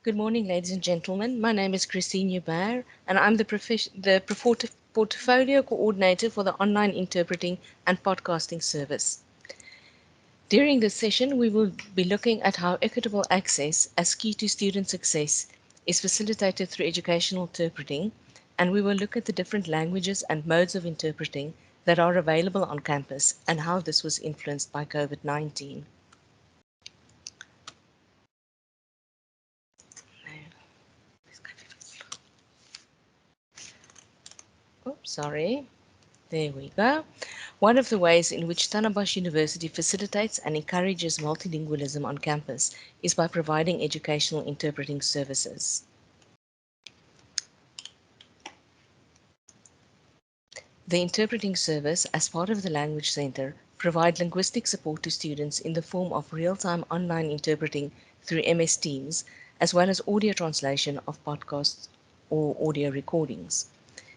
Good morning, ladies and gentlemen. My name is Joubert, and I'm the portfolio coordinator for the online interpreting and podcasting service. During this session, we will be looking at how equitable access as key to student success is facilitated through educational interpreting, and we will look at the different languages and modes of interpreting that are available on campus and how this was influenced by COVID-19. Oops, sorry. There we go. One of the ways in which Stellenbosch University facilitates and encourages multilingualism on campus is by providing educational interpreting services. The interpreting service, as part of the Language Center, provide linguistic support to students in the form of real-time online interpreting through MS Teams, as well as audio translation of podcasts or audio recordings.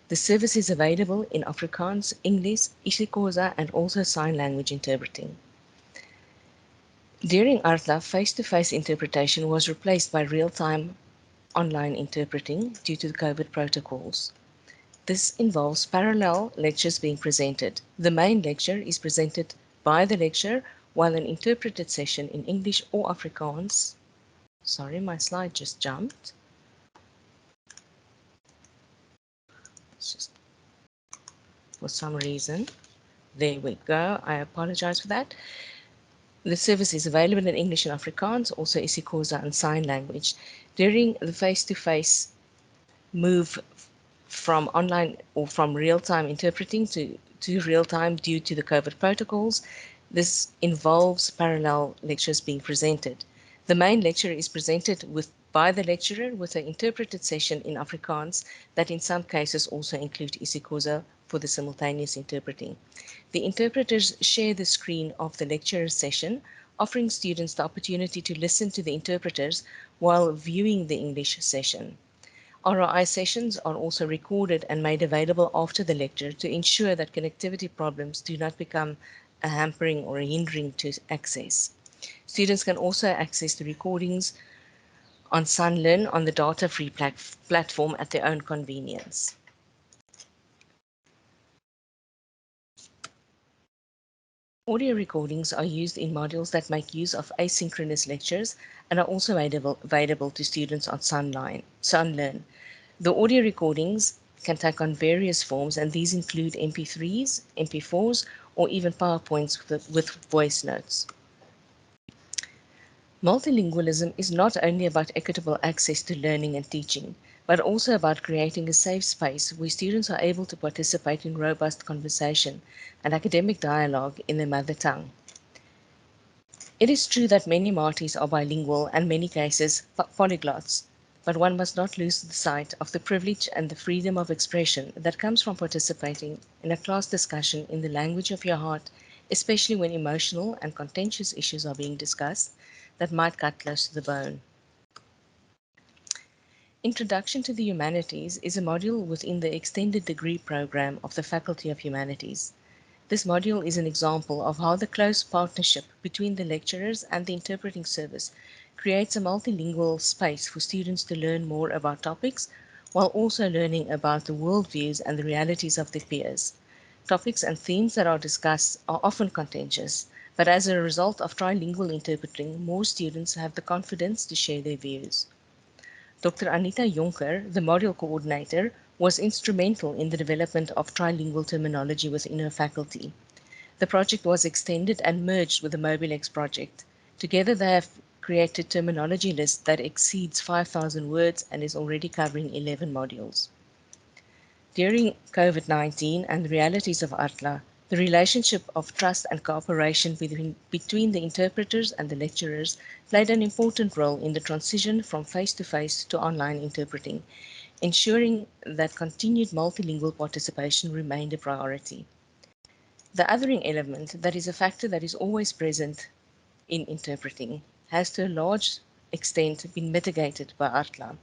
The service is available in Afrikaans, English, Isihloko, and also sign language interpreting. During ARTLA, face-to-face interpretation was replaced by real-time online interpreting due to the COVID protocols. This involves parallel lectures being presented. The main lecture is presented by the lecturer, while an interpreted session in English or Afrikaans. Sorry, my slide just jumped. It's just for some reason. There we go. I apologize for that. The service is available in English and Afrikaans, also Isihloko and sign language. During the face-to-face move from online or from real-time interpreting to real-time due to the COVID protocols, this involves parallel lectures being presented. The main lecture is presented by the lecturer with an interpreted session in Afrikaans that in some cases also include Isihloko for the simultaneous interpreting. The interpreters share the screen of the lecturer's session, offering students the opportunity to listen to the interpreters while viewing the English session. ROI sessions are also recorded and made available after the lecture to ensure that connectivity problems do not become a hampering or a hindering to access. Students can also access the recordings on Aanlyn on the data-free platform at their own convenience. Audio recordings are used in modules that make use of asynchronous lectures and are also available to students on Aanlyn. The audio recordings can take on various forms, and these include MP3s, MP4s, or even PowerPoints with voice notes. Multilingualism is not only about equitable access to learning and teaching, but also about creating a safe space where students are able to participate in robust conversation and academic dialogue in their mother tongue. It is true that many Māoris are bilingual and in many cases polyglots, but one must not lose sight of the privilege and the freedom of expression that comes from participating in a class discussion in the language of your heart, especially when emotional and contentious issues are being discussed that might cut close to the bone. Introduction to the Humanities is a module within the extended degree program of the Faculty of Humanities. This module is an example of how the close partnership between the lecturers and the interpreting service creates a multilingual space for students to learn more about topics while also learning about the worldviews and the realities of their peers. Topics and themes that are discussed are often contentious, but as a result of trilingual interpreting, more students have the confidence to share their views. Dr. Anita Jonker, the module coordinator, was instrumental in the development of trilingual terminology within her faculty. The project was extended and merged with the Mobilex project. Together they have created terminology list that exceeds 5,000 words and is already covering 11 modules. During COVID-19 and the realities of ARTLA, the relationship of trust and cooperation between the interpreters and the lecturers played an important role in the transition from face-to-face to online interpreting, ensuring that continued multilingual participation remained a priority. The othering element, that is a factor that is always present in interpreting, has to a large extent been mitigated by ARTLA.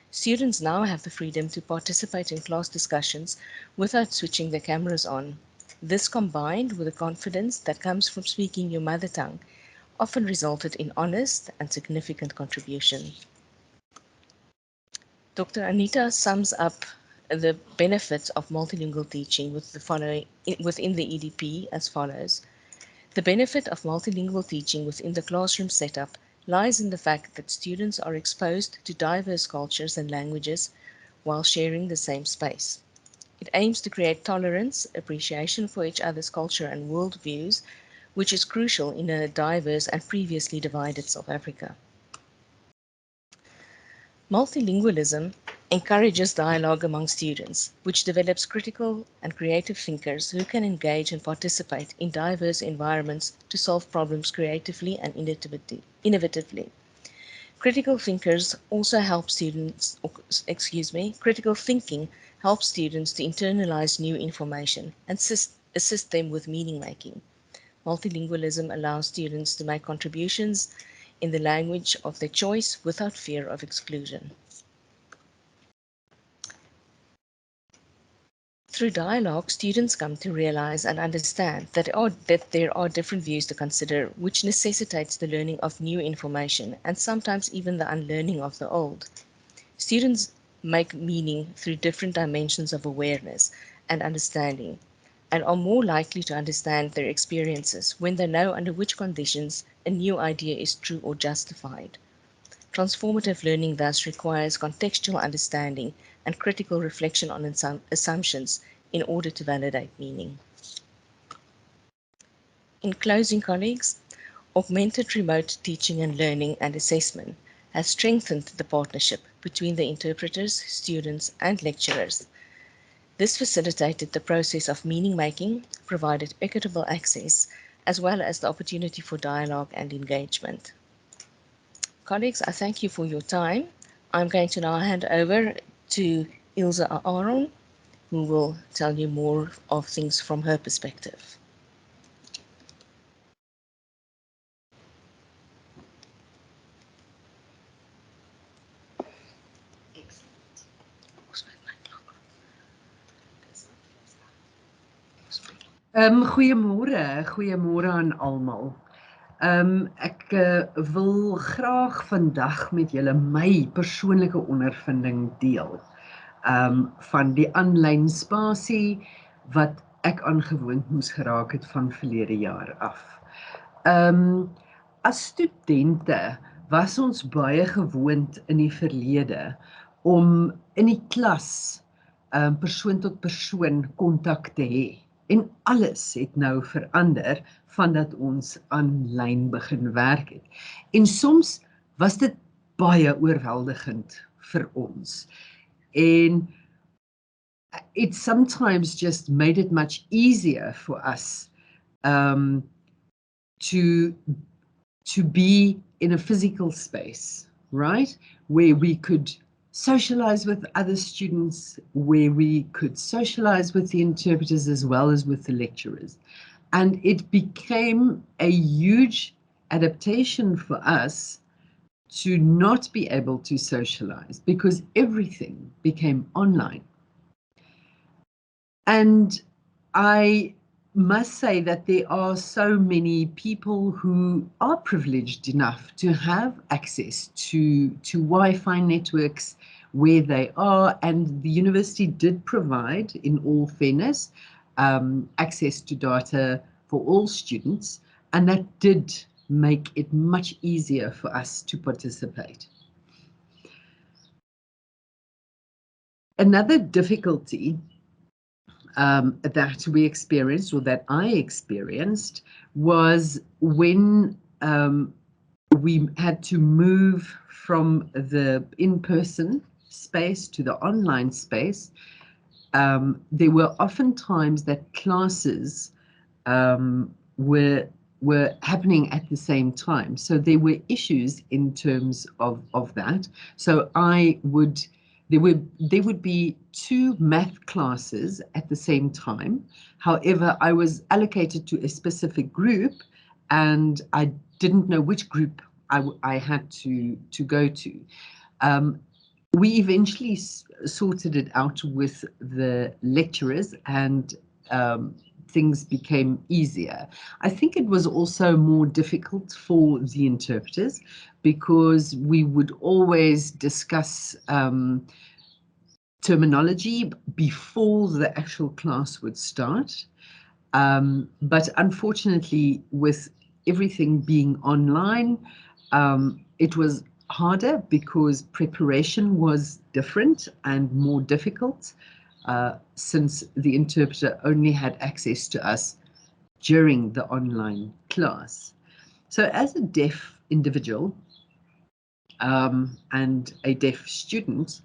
Students now have the freedom to participate in class discussions without switching their cameras on. This, combined with the confidence that comes from speaking your mother tongue, often resulted in honest and significant contribution. Dr. Anita sums up the benefits of multilingual teaching with the following, within the EDP as follows. The benefit of multilingual teaching within the classroom setup lies in the fact that students are exposed to diverse cultures and languages while sharing the same space. It aims to create tolerance, appreciation for each other's culture and worldviews, which is crucial in a diverse and previously divided South Africa. Multilingualism encourages dialogue among students, which develops critical and creative thinkers who can engage and participate in diverse environments to solve problems creatively and innovatively. Critical thinkers also help students, critical thinking helps students to internalize new information and assist them with meaning making. Multilingualism allows students to make contributions in the language of their choice without fear of exclusion. Through dialogue, students come to realize and understand that there are different views to consider, which necessitates the learning of new information and sometimes even the unlearning of the old. Students make meaning through different dimensions of awareness and understanding, and are more likely to understand their experiences when they know under which conditions a new idea is true or justified. Transformative learning thus requires contextual understanding and critical reflection on assumptions in order to validate meaning. In closing, colleagues, augmented remote teaching and learning and assessment has strengthened the partnership between the interpreters, students, and lecturers. This facilitated the process of meaning making, provided equitable access, as well as the opportunity for dialogue and engagement. Colleagues, I thank you for your time. I'm going to now hand over to Ilze Aäron, who will tell you more of things from her perspective. Goeiemôre aan almal. Ek wil graag vandag met julle my persoonlike ondervinding deel. Van die aanlyn spasie wat ek aangewoond moes geraak het van verlede jaar af. As studente was ons baie gewoond in die verlede om in die klas persoon tot persoon kontak te hê. En alles het nou verander vandat ons aanlyn begin werk het. En soms was dit baie oorweldigend vir ons. And it sometimes just made it much easier for us to be in a physical space, right? Where we could socialize with other students, where we could socialize with the interpreters as well as with the lecturers. And it became a huge adaptation for us to not be able to socialize because everything became online. And I must say that there are so many people who are privileged enough to have access to Wi-Fi networks where they are, and the university did provide, in all fairness, access to data for all students, and that did make it much easier for us to participate. Another difficulty that we experienced, or that I experienced, was when we had to move from the in-person space to the online space. There were often times that classes were happening at the same time. So there were issues in terms of that. So there would be 2 math classes at the same time. However, I was allocated to a specific group and I didn't know which group I had to go to. We eventually sorted it out with the lecturers, and things became easier. I think it was also more difficult for the interpreters because we would always discuss terminology before the actual class would start. But unfortunately, with everything being online, it was harder because preparation was different and more difficult since the interpreter only had access to us during the online class. So as a deaf individual and a deaf student,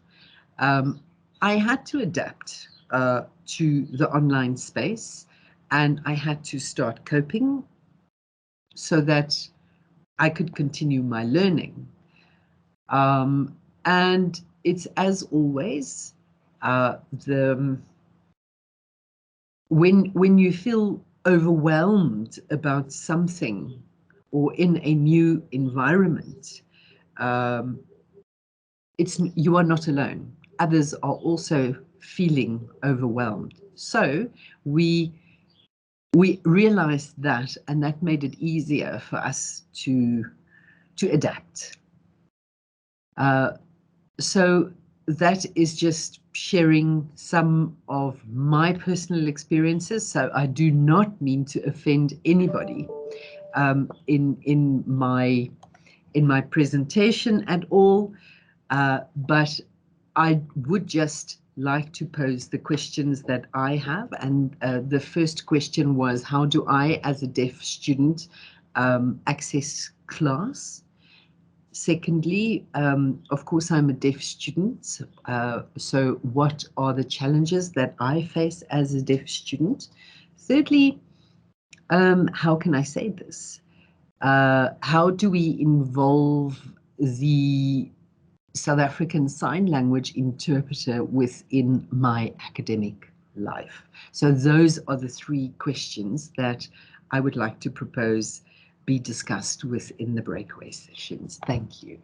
I had to adapt to the online space, and I had to start coping so that I could continue my learning. And it's, as always, when you feel overwhelmed about something or in a new environment, you are not alone. Others are also feeling overwhelmed. So we realized that, and that made it easier for us to adapt. So that is just sharing some of my personal experiences. So I do not mean to offend anybody in my presentation at all, but I would just like to pose the questions that I have. And the first question was, how do I, as a deaf student, access class? Secondly, of course, I'm a deaf student. So what are the challenges that I face as a deaf student? Thirdly, how can I say this? How do we involve the South African Sign Language interpreter within my academic life? So those are the three questions that I would like to propose be discussed within the breakaway sessions. Thank you.